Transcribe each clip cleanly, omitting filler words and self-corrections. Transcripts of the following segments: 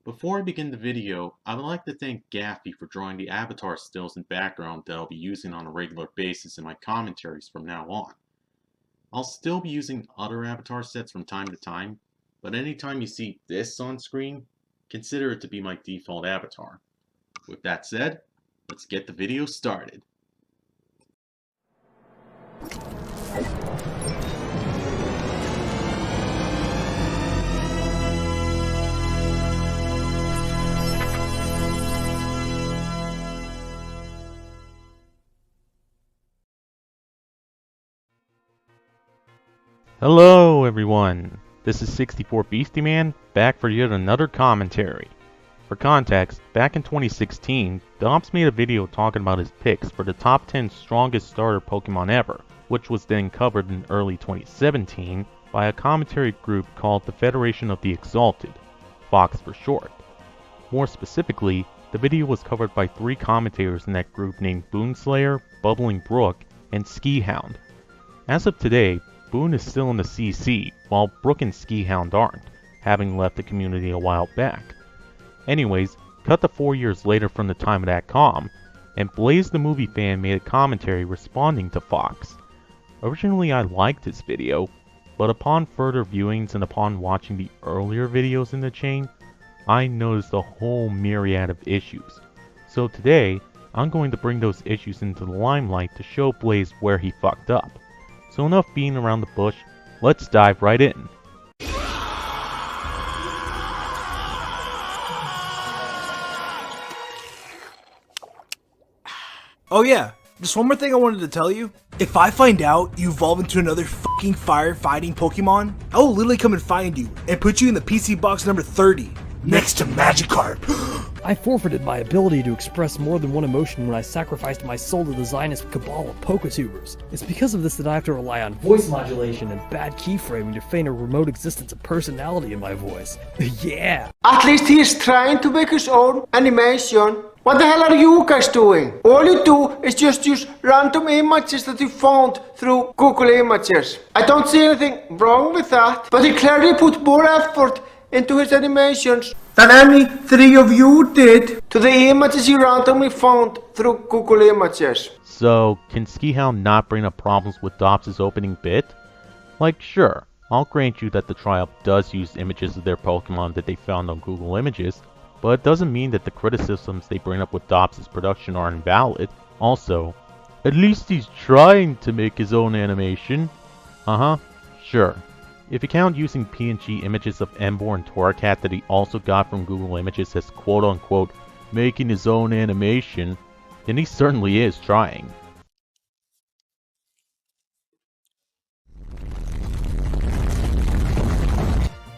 Before I begin the video, I would like to thank Gaffy for drawing the avatar stills and background that I'll be using on a regular basis in my commentaries from now on. I'll still be using other avatar sets from time to time, but anytime you see this on screen, consider it to be my default avatar. With that said, let's get the video started. Hello everyone, this is 64 Beastie Man, back for yet another commentary. For context, back in 2016, Dobbs made a video talking about his picks for the top 10 strongest starter Pokemon ever, which was then covered in early 2017 by a commentary group called the Federation of the Exalted, Fox for short. More specifically, the video was covered by 3 commentators in that group named Boonslayer, Bubbling Brook, and Skihound. As of today, Boone is still in the CC, while Brook and Skihound aren't, having left the community a while back. Anyways, cut to 4 years later from the time of that comm, and Blaze the movie fan made a commentary responding to Fox. Originally I liked this video, but upon further viewings and upon watching the earlier videos in the chain, I noticed a whole myriad of issues. So today, I'm going to bring those issues into the limelight to show Blaze where he fucked up. So enough being around the bush, let's dive right in. Oh yeah, just one more thing I wanted to tell you. If I find out you evolve into another fucking firefighting Pokemon, I will literally come and find you and put you in the PC box number 30, next to Magikarp. I forfeited my ability to express more than one emotion when I sacrificed my soul to the Zionist cabal of Poketubers. It's because of this that I have to rely on voice modulation and bad keyframing to feign a remote existence of personality in my voice. Yeah! At least he is trying to make his own animation. What the hell are you guys doing? All you do is just use random images that you found through Google Images. I don't see anything wrong with that, but he clearly put more effort into his animations than any 3 of you did to the images you randomly found through Google Images. So, can Skihound not bring up problems with Dobbs' opening bit? Like, sure, I'll grant you that the trial does use images of their Pokemon that they found on Google Images, but it doesn't mean that the criticisms they bring up with Dobbs' production are invalid. Also, at least he's trying to make his own animation. Sure. If you count using PNG images of Emboar and Torracat that he also got from Google Images as quote-unquote making his own animation, then he certainly is trying.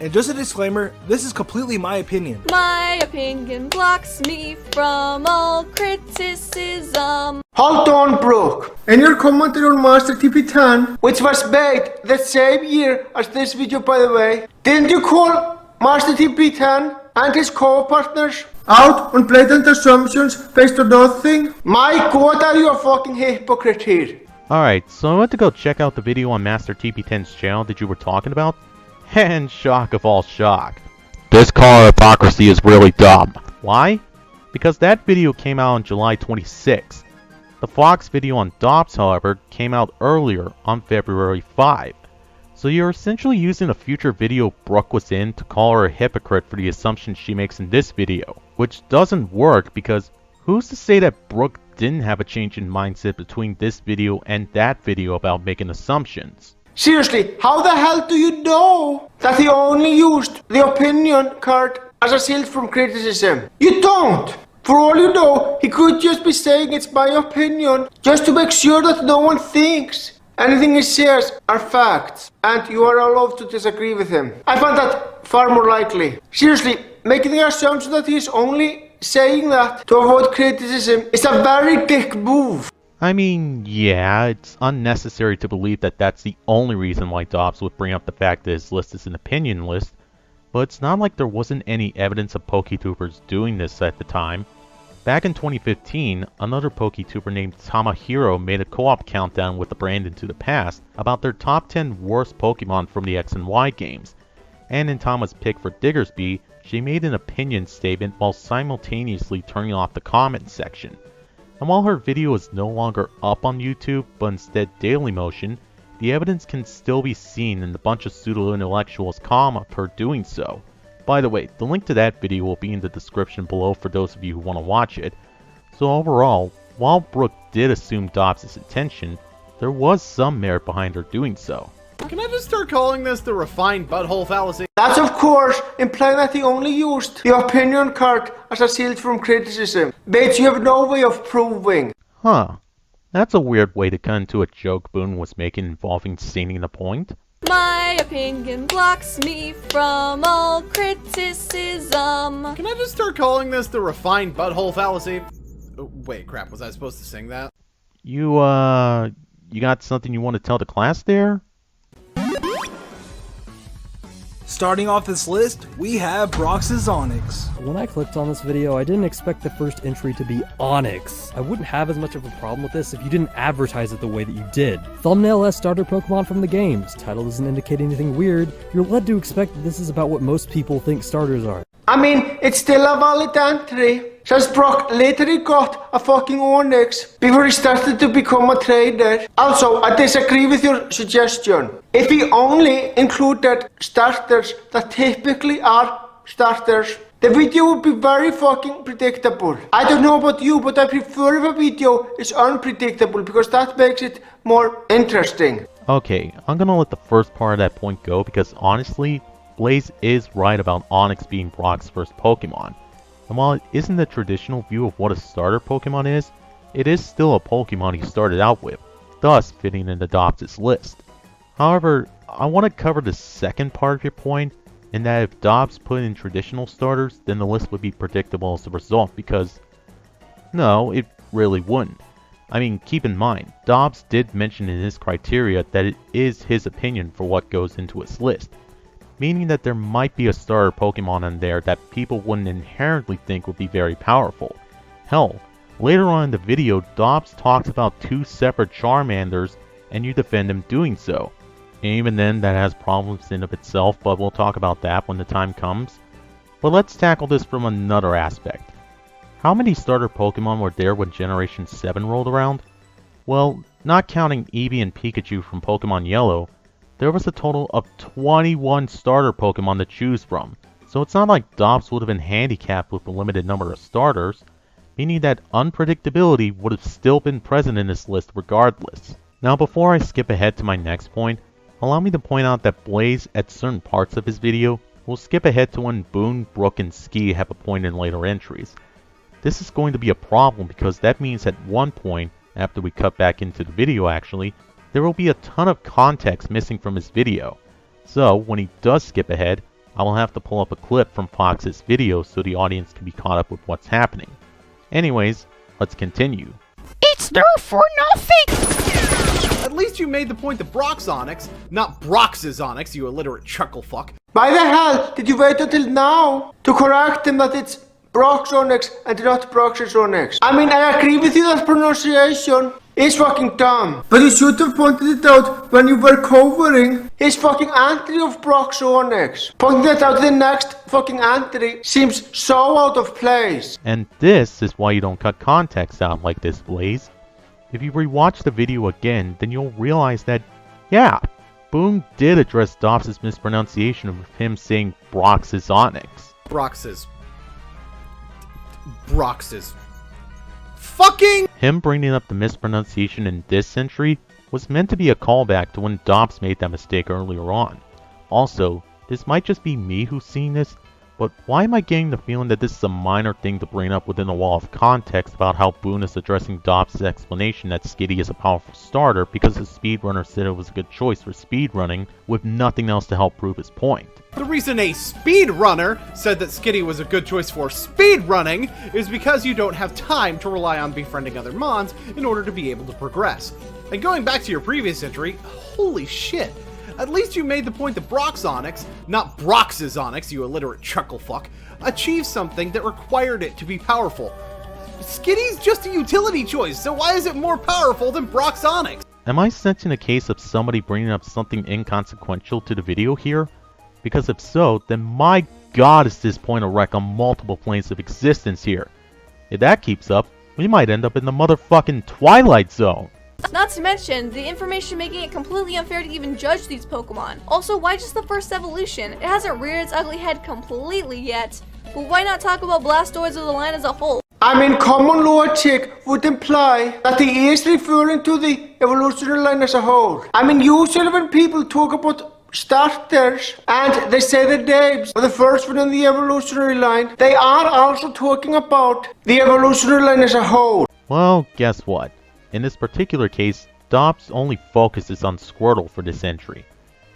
And just a disclaimer, this is completely my opinion. My opinion blocks me from all criticism. Hold on, Brooke. In your commentary on Master TP10, which was made the same year as this video by the way, didn't you call Master TP10 and his co-partners out on blatant assumptions based on nothing? My god, are you a fucking hypocrite here? Alright, so I went to go check out the video on Master TP10's channel that you were talking about, and shock of all shock, this color hypocrisy is really dumb. Why? Because that video came out on July 26th. The Fox video on Dobbs, however, came out earlier on February 5. So you're essentially using a future video Brooke was in to call her a hypocrite for the assumptions she makes in this video, which doesn't work because who's to say that Brooke didn't have a change in mindset between this video and that video about making assumptions? Seriously, how the hell do you know that he only used the opinion card as a shield from criticism? You don't! For all you know, he could just be saying it's my opinion just to make sure that no one thinks anything he says are facts and you are allowed to disagree with him. I find that far more likely. Seriously, making the assumption that he is only saying that to avoid criticism is a very dick move. I mean, yeah, it's unnecessary to believe that that's the only reason why Dobbs would bring up the fact that his list is an opinion list, but it's not like there wasn't any evidence of Poketubers doing this at the time. Back in 2015, another Poketuber named Tamahiro made a co-op countdown with the brand into the past about their top 10 worst Pokemon from the X and Y games, and in Tama's pick for Diggersby, she made an opinion statement while simultaneously turning off the comment section. And while her video is no longer up on YouTube, but instead Dailymotion, the evidence can still be seen in the bunch of pseudo-intellectuals comment her doing so. By the way, the link to that video will be in the description below for those of you who want to watch it. So overall, while Brooke did assume Dobbs' intention, there was some merit behind her doing so. Can I just start calling this the refined butthole fallacy? That's of course implying that he only used the opinion card as a shield from criticism, which you have no way of proving. Huh. That's a weird way to cut into a joke Boone was making involving stating the point. My opinion blocks me from all criticism. Can I just start calling this the refined butthole fallacy? Oh, wait, crap, was I supposed to sing that? You got something you want to tell the class there? Starting off this list, we have Brox's Onyx. When I clicked on this video, I didn't expect the first entry to be Onyx. I wouldn't have as much of a problem with this if you didn't advertise it the way that you did. Thumbnail as starter Pokemon from the games. Title doesn't indicate anything weird. You're led to expect that this is about what most people think starters are. I mean, it's still a valid entry, since Brock later got a fucking Onyx before he started to become a trader. Also, I disagree with your suggestion. If he only included starters that typically are starters, the video would be very fucking predictable. I don't know about you, but I prefer if a video is unpredictable because that makes it more interesting. Okay, I'm gonna let the first part of that point go because honestly, Blaze is right about Onyx being Brock's first Pokemon. And while it isn't the traditional view of what a starter Pokemon is, it is still a Pokemon he started out with, thus fitting into Dobbs' list. However, I want to cover the second part of your point, in that if Dobbs put in traditional starters, then the list would be predictable as a result because, no, it really wouldn't. I mean, keep in mind, Dobbs did mention in his criteria that it is his opinion for what goes into his list, meaning that there might be a starter Pokemon in there that people wouldn't inherently think would be very powerful. Hell, later on in the video, Dobbs talks about 2 separate Charmanders, and you defend him doing so. And even then, that has problems in of itself, but we'll talk about that when the time comes. But let's tackle this from another aspect. How many starter Pokemon were there when Generation 7 rolled around? Well, not counting Eevee and Pikachu from Pokemon Yellow, there was a total of 21 starter Pokemon to choose from, so it's not like Dobbs would have been handicapped with a limited number of starters, meaning that unpredictability would have still been present in this list regardless. Now before I skip ahead to my next point, allow me to point out that Blaze at certain parts of his video will skip ahead to when Boone, Brooke, and Ski have a point in later entries. This is going to be a problem because that means at one point, after we cut back into the video actually, there will be a ton of context missing from his video. So, when he does skip ahead, I will have to pull up a clip from Fox's video so the audience can be caught up with what's happening. Anyways, let's continue. It's there for nothing! At least you made the point that Brock's Onyx, not Brox's Onyx, you illiterate chuckle fuck. Why the hell did you wait until now to correct him that it's Brock's Onyx and not Brox's Onyx? I mean, I agree with you that pronunciation is fucking dumb, but you should have pointed it out when you were covering his fucking entry of Brock's Onyx. Pointing it out in the next fucking entry seems so out of place. And this is why you don't cut context out like this, Blaze. If you rewatch the video again, then you'll realize that, yeah, Boone did address Dobbs' mispronunciation of him saying Brox's Onyx. Brox's fucking... Him bringing up the mispronunciation in this entry was meant to be a callback to when Dobbs made that mistake earlier on. Also, this might just be me who's seeing this, but why am I getting the feeling that this is a minor thing to bring up within a wall of context about how Boone is addressing Dobbs' explanation that Skitty is a powerful starter because the speedrunner said it was a good choice for speedrunning with nothing else to help prove his point? The reason a speedrunner said that Skitty was a good choice for speedrunning is because you don't have time to rely on befriending other mons in order to be able to progress. And going back to your previous entry, holy shit. At least you made the point that Brock's Onyx, not Brox's Onyx, you illiterate chuckle fuck, achieved something that required it to be powerful. Skitty's just a utility choice, so why is it more powerful than Brock's Onyx? Am I sensing a case of somebody bringing up something inconsequential to the video here? Because if so, then my god is this point a wreck on multiple planes of existence here. If that keeps up, we might end up in the motherfucking Twilight Zone. Not to mention, the information making it completely unfair to even judge these Pokemon. Also, why just the first evolution? It hasn't reared its ugly head completely yet. But why not talk about Blastoise or the line as a whole? I mean, common logic would imply that he is referring to the evolutionary line as a whole. I mean, usually when people talk about starters and they say the names of the first one in the evolutionary line, they are also talking about the evolutionary line as a whole. Well, guess what? In this particular case, Dobbs only focuses on Squirtle for this entry.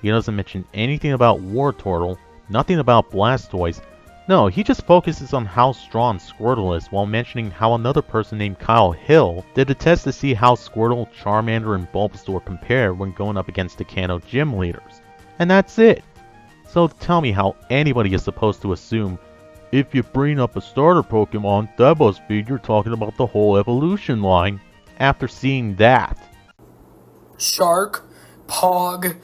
He doesn't mention anything about Wartortle, nothing about Blastoise. No, he just focuses on how strong Squirtle is while mentioning how another person named Kyle Hill did a test to see how Squirtle, Charmander, and Bulbasaur compare when going up against the Kanto gym leaders. And that's it. So tell me how anybody is supposed to assume, if you bring up a starter Pokemon, that must mean you're talking about the whole evolution line, after seeing that. Shark, Pog.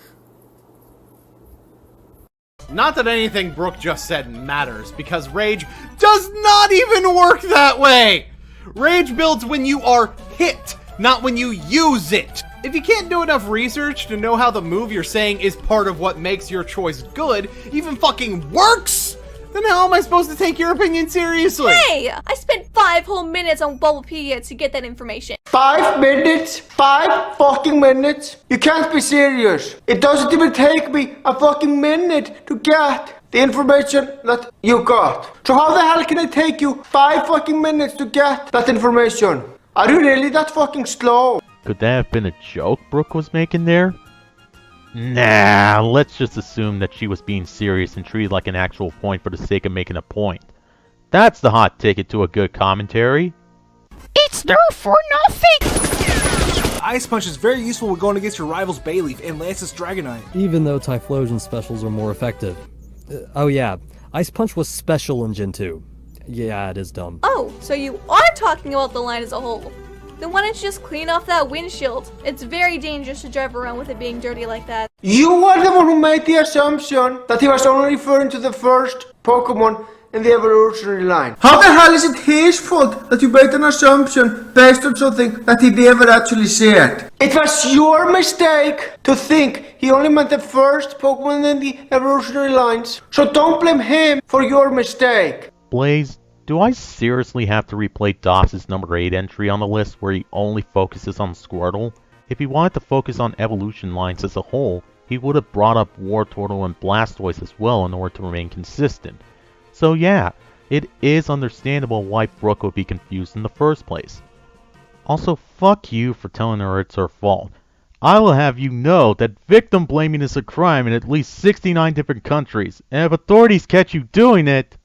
Not that anything Brooke just said matters, because Rage does not even work that way! Rage builds when you are hit, not when you use it! If you can't do enough research to know how the move you're saying is part of what makes your choice good even fucking works, then how am I supposed to take your opinion seriously? Hey! I spent 5 whole minutes on Bulbapedia to get that information. 5 minutes? 5 fucking minutes? You can't be serious. It doesn't even take me a fucking minute to get the information that you got. So how the hell can it take you 5 fucking minutes to get that information? Are you really that fucking slow? Could that have been a joke Brooke was making there? Nah, let's just assume that she was being serious and treated like an actual point for the sake of making a point. That's the hot ticket to a good commentary. It's there for nothing! Ice Punch is very useful when going against your rivals Bayleaf and Lance's Dragonite. Even though Typhlosion specials are more effective. Oh yeah, Ice Punch was special in Gen 2. Yeah, it is dumb. Oh, so you are talking about the line as a whole. Then why don't you just clean off that windshield? It's very dangerous to drive around with it being dirty like that. You were the one who made the assumption that he was only referring to the first Pokemon in the evolutionary line. How the hell is it his fault that you made an assumption based on something that he never actually said? It was your mistake to think he only meant the first Pokemon in the evolutionary lines. So don't blame him for your mistake. Blaze, do I seriously have to replay Dobbs' number 8 entry on the list where he only focuses on Squirtle? If he wanted to focus on evolution lines as a whole, he would have brought up Wartortle and Blastoise as well in order to remain consistent. So yeah, it is understandable why Brooke would be confused in the first place. Also, fuck you for telling her it's her fault. I will have you know that victim blaming is a crime in at least 69 different countries, and if authorities catch you doing it...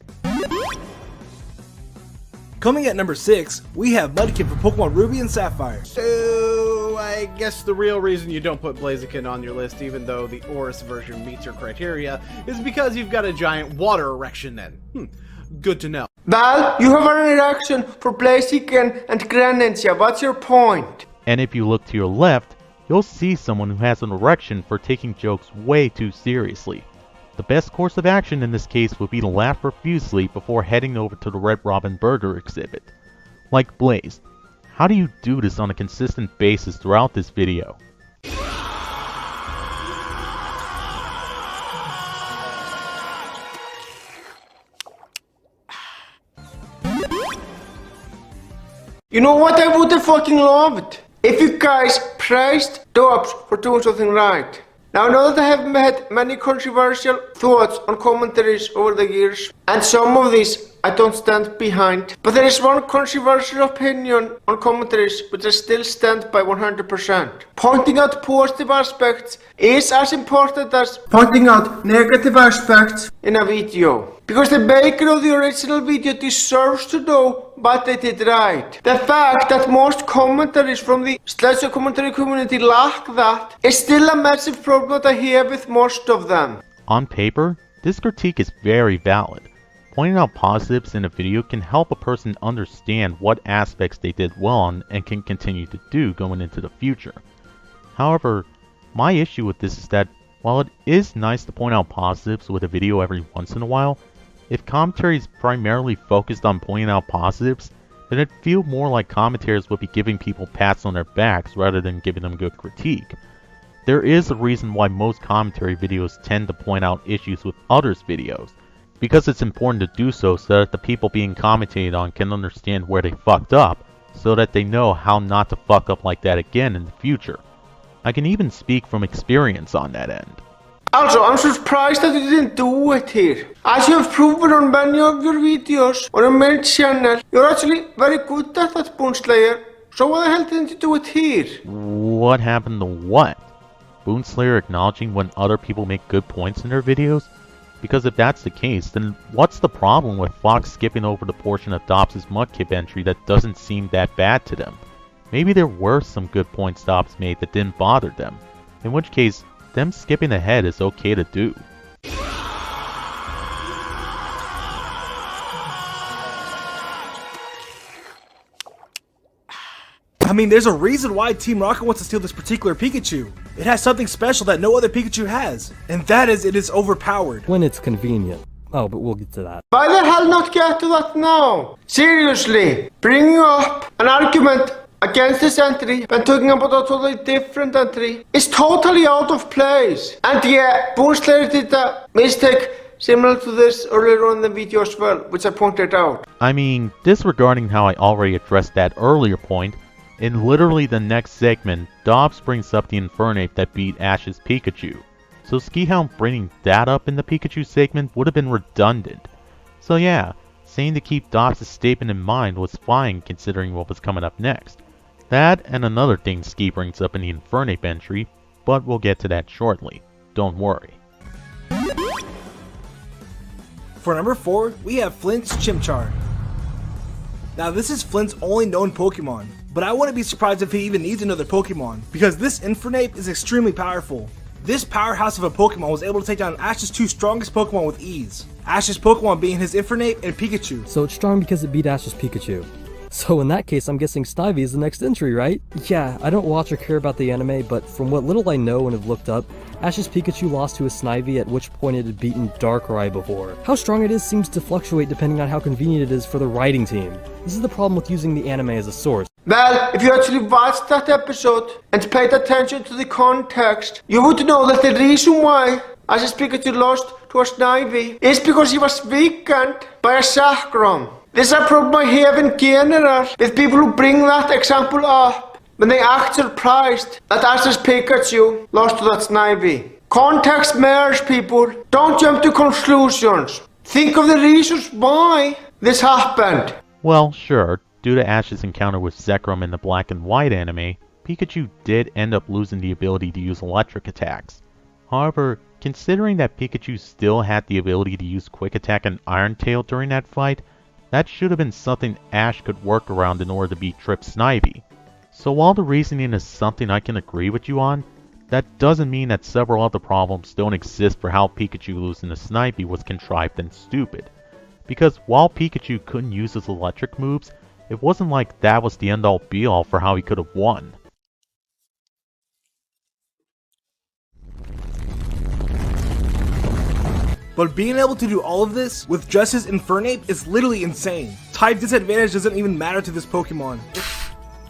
Coming at number 6, we have Mudkip for Pokemon Ruby and Sapphire. So, I guess the real reason you don't put Blaziken on your list, even though the Oris version meets your criteria, is because you've got a giant water erection then. Good to know. Well, you have an erection for Blaziken and Greninja. What's your point? And if you look to your left, you'll see someone who has an erection for taking jokes way too seriously. The best course of action in this case would be to laugh profusely before heading over to the Red Robin Burger exhibit. Like Blaze, how do you do this on a consistent basis throughout this video? You know what I would have fucking loved? If you guys praised Dobbs for doing something right. Now, I know that I have had many controversial thoughts on commentaries over the years, and some of these I don't stand behind. But there is one controversial opinion on commentaries which I still stand by 100%. Pointing out positive aspects is as important as pointing out negative aspects in a video. Because the maker of the original video deserves to know what they did right. The fact that most commentaries from the slideshow commentary community lack that is still a massive problem that I have with most of them. On paper, this critique is very valid. Pointing out positives in a video can help a person understand what aspects they did well and can continue to do going into the future. However, my issue with this is that while it is nice to point out positives with a video every once in a while, If commentary is primarily focused on pointing out positives, then it'd feel more like commentators would be giving people pats on their backs rather than giving them good critique. There is a reason why most commentary videos tend to point out issues with others' videos, because it's important to do so that the people being commentated on can understand where they fucked up, so that they know how not to fuck up like that again in the future. I can even speak from experience on that end. Also, I'm surprised that you didn't do it here. As you have proven on many of your videos on your main channel, you're actually very good at that, Boonslayer. So why the hell didn't you do it here? What happened to what? Boonslayer acknowledging when other people make good points in their videos? Because if that's the case, then what's the problem with Fox skipping over the portion of Dobbs' Mudkip entry that doesn't seem that bad to them? Maybe there were some good points Dobbs made that didn't bother them, in which case, them skipping ahead is okay to do. I mean, there's a reason why Team Rocket wants to steal this particular Pikachu. It has something special that no other Pikachu has, and that is it is overpowered. When it's convenient. Oh, but we'll get to that. Why the hell not get to that now? Seriously, bringing up an argument against this entry when talking about a totally different entry is totally out of place. And yeah, Boonslayer did a mistake similar to this earlier on in the video as well, which I pointed out. I mean, disregarding how I already addressed that earlier point, in literally the next segment, Dobbs brings up the Infernape that beat Ash's Pikachu. So Skihound bringing that up in the Pikachu segment would have been redundant. So yeah, saying to keep Dobbs' statement in mind was fine considering what was coming up next. That and another thing Ski brings up in the Infernape entry, but we'll get to that shortly. Don't worry. For number 4, we have Flint's Chimchar. Now this is Flint's only known Pokemon, but I wouldn't be surprised if he even needs another Pokemon, because this Infernape is extremely powerful. This powerhouse of a Pokemon was able to take down Ash's 2 strongest Pokemon with ease. Ash's Pokemon being his Infernape and Pikachu. So it's strong because it beat Ash's Pikachu. So in that case, I'm guessing Snivy is the next entry, right? Yeah, I don't watch or care about the anime, but from what little I know and have looked up, Ash's Pikachu lost to a Snivy, at which point it had beaten Darkrai before. How strong it is seems to fluctuate depending on how convenient it is for the writing team. This is the problem with using the anime as a source. Well, if you actually watched that episode and paid attention to the context, you would know that the reason why Ash's Pikachu lost to a Snivy is because he was weakened by a Sacrum. This is a problem I have in general with people who bring that example up when they act surprised that Ash's Pikachu lost to that Snivy. Context matters, people. Don't jump to conclusions. Think of the reasons why this happened. Well, sure, due to Ash's encounter with Zekrom in the Black and White anime, Pikachu did end up losing the ability to use electric attacks. However, considering that Pikachu still had the ability to use Quick Attack and Iron Tail during that fight, that should have been something Ash could work around in order to beat Trip Snivy. So while the reasoning is something I can agree with you on, that doesn't mean that several other problems don't exist for how Pikachu losing to Snivy was contrived and stupid. Because while Pikachu couldn't use his electric moves, it wasn't like that was the end-all be-all for how he could have won. But being able to do all of this with just his Infernape is literally insane. Type disadvantage doesn't even matter to this Pokemon.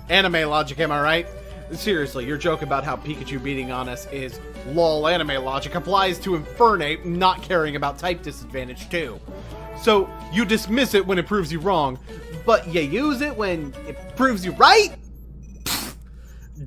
Anime logic, am I right? Seriously, your joke about how Pikachu beating on us is lol anime logic applies to Infernape not caring about type disadvantage too. So you dismiss it when it proves you wrong, but you use it when it proves you right? Pfft.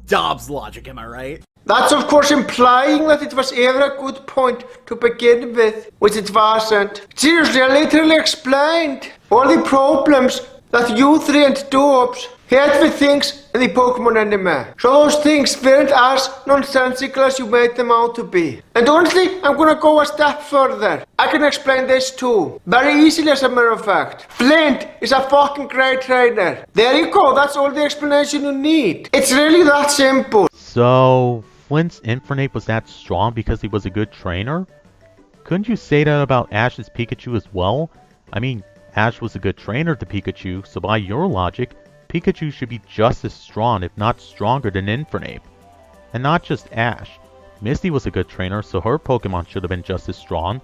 Dobbs logic, am I right? That's of course implying that it was ever a good point to begin with, which it wasn't. Seriously, I literally explained all the problems that you 3 and Dobbs had with things in the Pokemon anime. So those things weren't as nonsensical as you made them out to be. And honestly, I'm gonna go a step further. I can explain this too. Very easily, as a matter of fact. Flint is a fucking great trainer. There you go, that's all the explanation you need. It's really that simple. So, Flint's Infernape was that strong because he was a good trainer? Couldn't you say that about Ash's Pikachu as well? I mean, Ash was a good trainer to Pikachu, so by your logic, Pikachu should be just as strong, if not stronger than Infernape. And not just Ash. Misty was a good trainer, so her Pokemon should have been just as strong.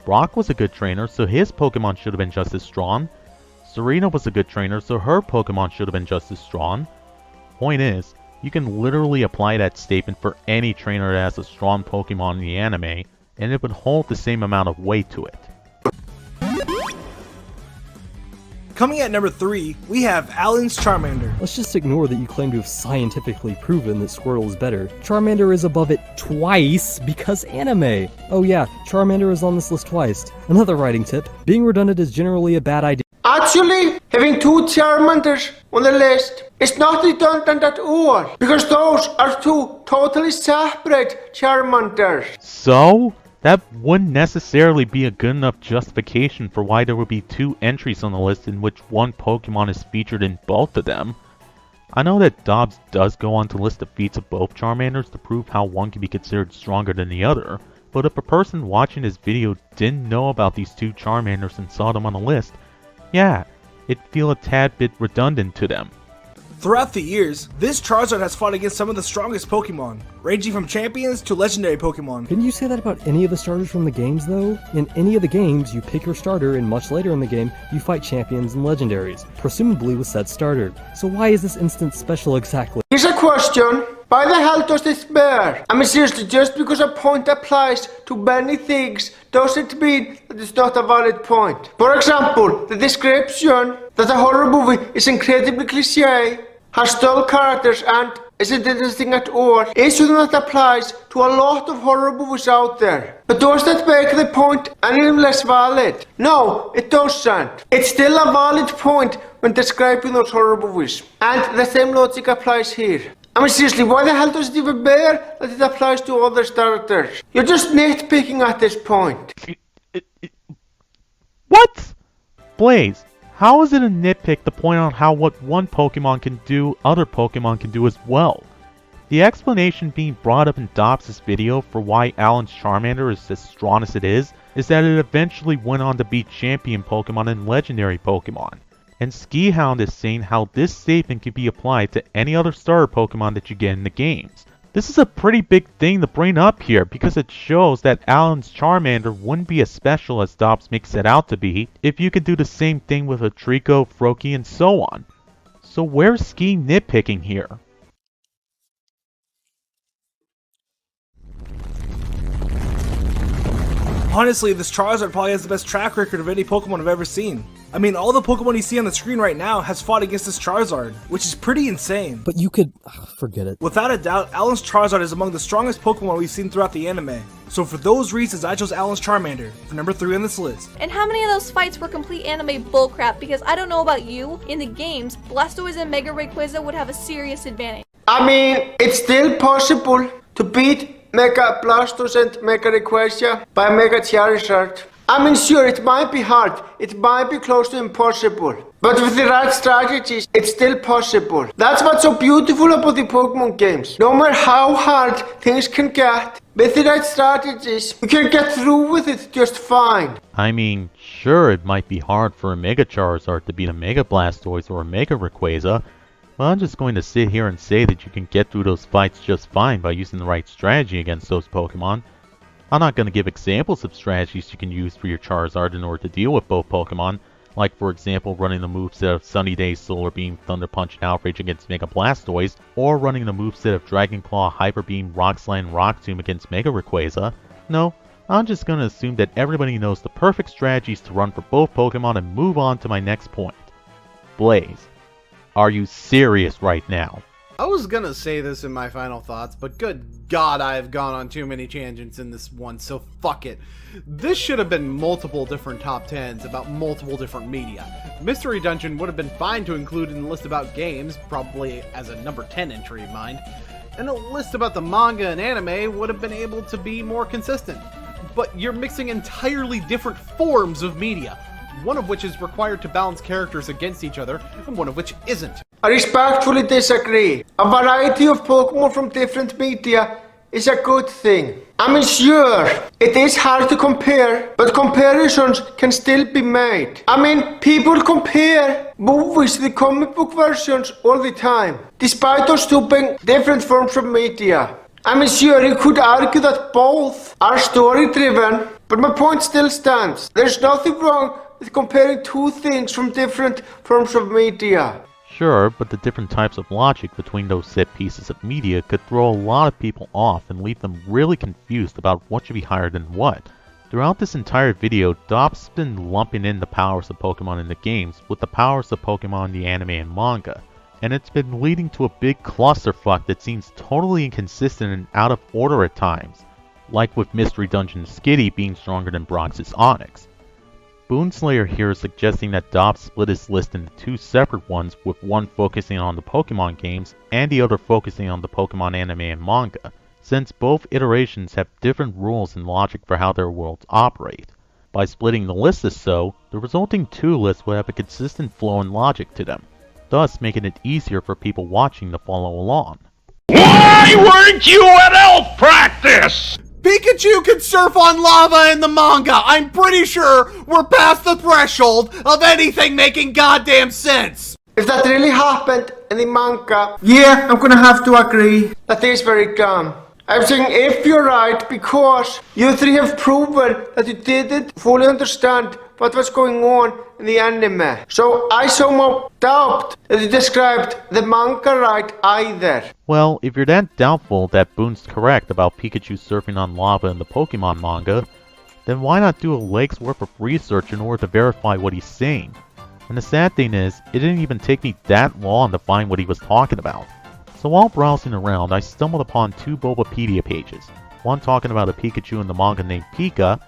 Brock was a good trainer, so his Pokemon should have been just as strong. Serena was a good trainer, so her Pokemon should have been just as strong. Point is, you can literally apply that statement for any trainer that has a strong Pokemon in the anime, and it would hold the same amount of weight to it. Coming at number 3, we have Alan's Charmander. Let's just ignore that you claim to have scientifically proven that Squirtle is better. Charmander is above it twice because anime. Oh yeah, Charmander is on this list twice. Another writing tip, being redundant is generally a bad idea. Actually, having 2 Charmanders on the list is not redundant at all, because those are 2 totally separate Charmanders. So, that wouldn't necessarily be a good enough justification for why there would be 2 entries on the list in which one Pokemon is featured in both of them. I know that Dobbs does go on to list the feats of both Charmanders to prove how one can be considered stronger than the other, but if a person watching this video didn't know about these 2 Charmanders and saw them on the list, yeah, it'd feel a tad bit redundant to them. Throughout the years, this Charizard has fought against some of the strongest Pokemon, ranging from champions to legendary Pokemon. Couldn't you say that about any of the starters from the games though? In any of the games, you pick your starter and much later in the game, you fight champions and legendaries, presumably with said starter. So why is this instance special exactly? Here's a question. Why the hell does this matter? I mean seriously, just because a point applies to many things doesn't mean that it's not a valid point. For example, the description that a horror movie is incredibly cliché, has dull characters and isn't interesting at all is something that applies to a lot of horror movies out there. But does that make the point any less valid? No, it doesn't. It's still a valid point when describing those horror movies. And the same logic applies here. I mean seriously, why the hell does it even matter that it applies to other starters? You're just nitpicking at this point. What? Blaze, how is it a nitpick to point out how what one Pokemon can do, other Pokemon can do as well? The explanation being brought up in Dobbs' video for why Alan's Charmander is as strong as it is that it eventually went on to beat champion Pokemon and legendary Pokemon. And Skihound is saying how this statement can be applied to any other starter Pokemon that you get in the games. This is a pretty big thing to bring up here because it shows that Alan's Charmander wouldn't be as special as Dobbs makes it out to be if you could do the same thing with a Trico, Froakie, and so on. So where's Ski nitpicking here? Honestly, this Charizard probably has the best track record of any Pokemon I've ever seen. I mean, all the Pokemon you see on the screen right now has fought against this Charizard, which is pretty insane. But you could... forget it. Without a doubt, Alan's Charizard is among the strongest Pokemon we've seen throughout the anime. So for those reasons, I chose Alan's Charmander for number 3 on this list. And how many of those fights were complete anime bullcrap? Because I don't know about you, in the games, Blastoise and Mega Rayquaza would have a serious advantage. I mean, it's still possible to beat Mega Blastoise and Mega Rayquaza by Mega Charizard. I mean, sure, it might be hard, it might be close to impossible, but with the right strategies, it's still possible. That's what's so beautiful about the Pokemon games. No matter how hard things can get, with the right strategies, you can get through with it just fine. I mean, sure, it might be hard for a Mega Charizard to beat a Mega Blastoise or a Mega Rayquaza, but I'm just going to sit here and say that you can get through those fights just fine by using the right strategy against those Pokemon. I'm not going to give examples of strategies you can use for your Charizard in order to deal with both Pokemon, like for example running the moveset of Sunny Day, Solar Beam, Thunder Punch, and Outrage against Mega Blastoise, or running the moveset of Dragon Claw, Hyper Beam, Rock Slide, and Rock Tomb against Mega Rayquaza. No, I'm just going to assume that everybody knows the perfect strategies to run for both Pokemon and move on to my next point. Blaze, are you serious right now? I was gonna say this in my final thoughts, but good God, I have gone on too many tangents in this one, so fuck it. This should have been multiple different top 10s about multiple different media. Mystery Dungeon would have been fine to include in the list about games, probably as a number 10 entry of mine, and a list about the manga and anime would have been able to be more consistent. But you're mixing entirely different forms of media, one of which is required to balance characters against each other, and one of which isn't. I respectfully disagree. A variety of Pokemon from different media is a good thing. I mean, sure, it is hard to compare, but comparisons can still be made. I mean, people compare movies with comic book versions all the time, despite those two being different forms of media. I mean, sure, you could argue that both are story-driven, But my point still stands. There's nothing wrong with comparing two things from different forms of media. Sure, but the different types of logic between those set pieces of media could throw a lot of people off and leave them really confused about what should be higher than what. Throughout this entire video, Dobbs has been lumping in the powers of Pokemon in the games with the powers of Pokemon in the anime and manga, and it's been leading to a big clusterfuck that seems totally inconsistent and out of order at times, like with Mystery Dungeon Skitty being stronger than Brox's Onyx. Boonslayer here is suggesting that Dobbs split his list into two separate ones, with one focusing on the Pokemon games and the other focusing on the Pokemon anime and manga, since both iterations have different rules and logic for how their worlds operate. By splitting the list as so, the resulting two lists would have a consistent flow and logic to them, thus making it easier for people watching to follow along. Why weren't you at elf practice? Pikachu can surf on lava in the manga. I'm pretty sure we're past the threshold of anything making goddamn sense. If that really happened in the manga, yeah, I'm gonna have to agree. That is very dumb. I'm saying if you're right, because you three have proven that you didn't fully understand what was going on in the anime. So I somehow doubt that you described the manga right either. Well, if you're that doubtful that Boone's correct about Pikachu surfing on lava in the Pokemon manga, then why not do a leg's worth of research in order to verify what he's saying? And the sad thing is, it didn't even take me that long to find what he was talking about. So while browsing around, I stumbled upon two Bulbapedia pages, one talking about a Pikachu in the manga named Pika,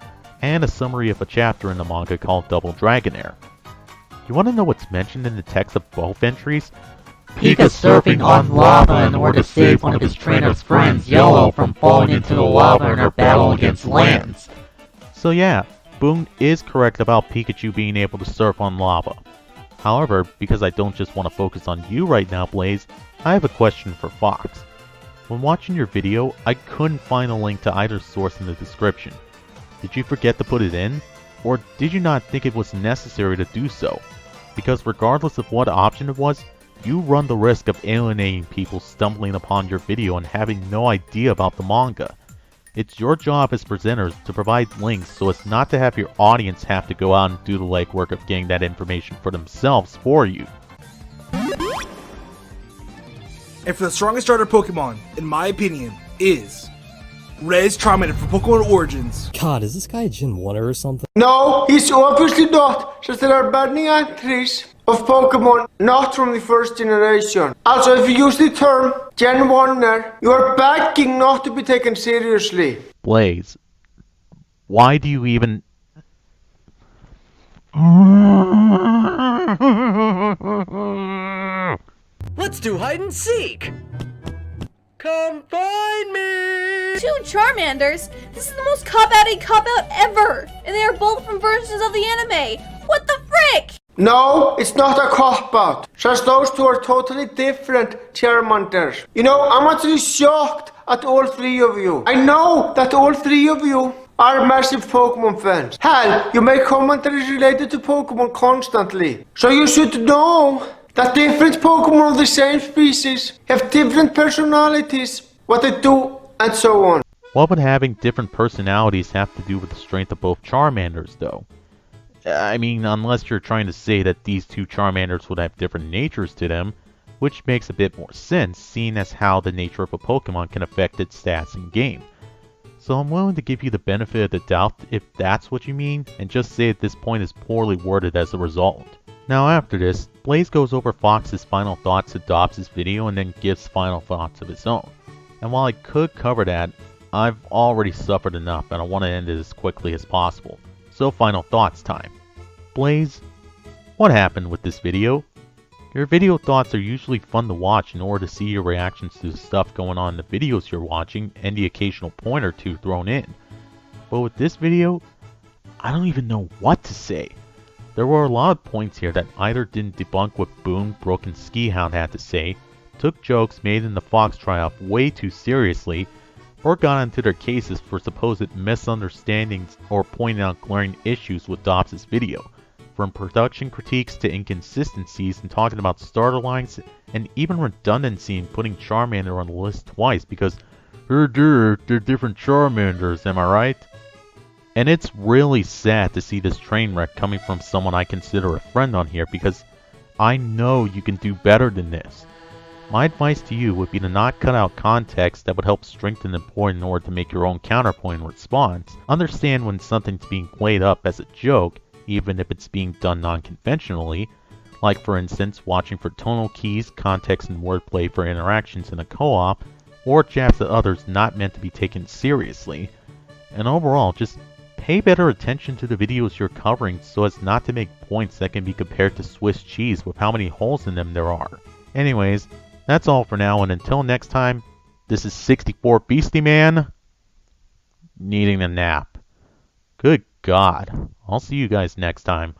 and a summary of a chapter in the manga called Double Dragonair. You want to know what's mentioned in the text of both entries? Pika surfing on lava in order to save one of his trainer's friends, Yellow, from falling into the lava in her battle against Lance. So yeah, Boone is correct about Pikachu being able to surf on lava. However, because I don't just want to focus on you right now, Blaze, I have a question for Fox. When watching your video, I couldn't find a link to either source in the description. Did you forget to put it in? Or did you not think it was necessary to do so? Because regardless of what option it was, you run the risk of alienating people stumbling upon your video and having no idea about the manga. It's your job as presenters to provide links so as not to have your audience have to go out and do the legwork of getting that information for themselves for you. And for the strongest starter Pokemon, in my opinion, is Res Charmander from Pokemon Origins. God, is this guy a Gen 1er or something? No, he's obviously not, since there are many entries of Pokemon not from the first generation. Also, if you use the term Gen 1er, you are begging not to be taken seriously. Blaze, why do you even... Let's do hide and seek! Come find me! Two Charmanders? This is the most cop-out ever! And they are both from versions of the anime! What the frick? No, it's not a cop-out, since those two are totally different Charmanders. You know, I'm actually shocked at all three of you. I know that all three of you are massive Pokemon fans. Hell, you make commentaries related to Pokemon constantly. So you should know that different Pokemon of the same species have different personalities, what they do, and so on. What would having different personalities have to do with the strength of both Charmanders, though? I mean, unless you're trying to say that these two Charmanders would have different natures to them, which makes a bit more sense, seeing as how the nature of a Pokemon can affect its stats in-game. So I'm willing to give you the benefit of the doubt if that's what you mean, and just say at this point is poorly worded as a result. Now after this, Blaze goes over Fox's final thoughts to Dobbs' video and then gives final thoughts of his own. And while I could cover that, I've already suffered enough and I want to end it as quickly as possible. So final thoughts time. Blaze, what happened with this video? Your video thoughts are usually fun to watch in order to see your reactions to the stuff going on in the videos you're watching and the occasional point or two thrown in. But with this video, I don't even know what to say. There were a lot of points here that either didn't debunk what Boone, Brook, and Skihound had to say, took jokes made in the Fox try-off way too seriously, or got into their cases for supposed misunderstandings or pointing out glaring issues with Dobbs' video, from production critiques to inconsistencies in talking about starter lines, and even redundancy in putting Charmander on the list twice because they're different Charmanders, am I right? And it's really sad to see this train wreck coming from someone I consider a friend on here, because I know you can do better than this. My advice to you would be to not cut out context that would help strengthen the point in order to make your own counterpoint response. Understand when something's being played up as a joke, even if it's being done non-conventionally, like for instance watching for tonal keys, context, and wordplay for interactions in a co-op, or jabs at others not meant to be taken seriously. And overall, just pay better attention to the videos you're covering so as not to make points that can be compared to Swiss cheese with how many holes in them there are. Anyways, that's all for now, and until next time, this is 64 Beastie Man, needing a nap. Good God. I'll see you guys next time.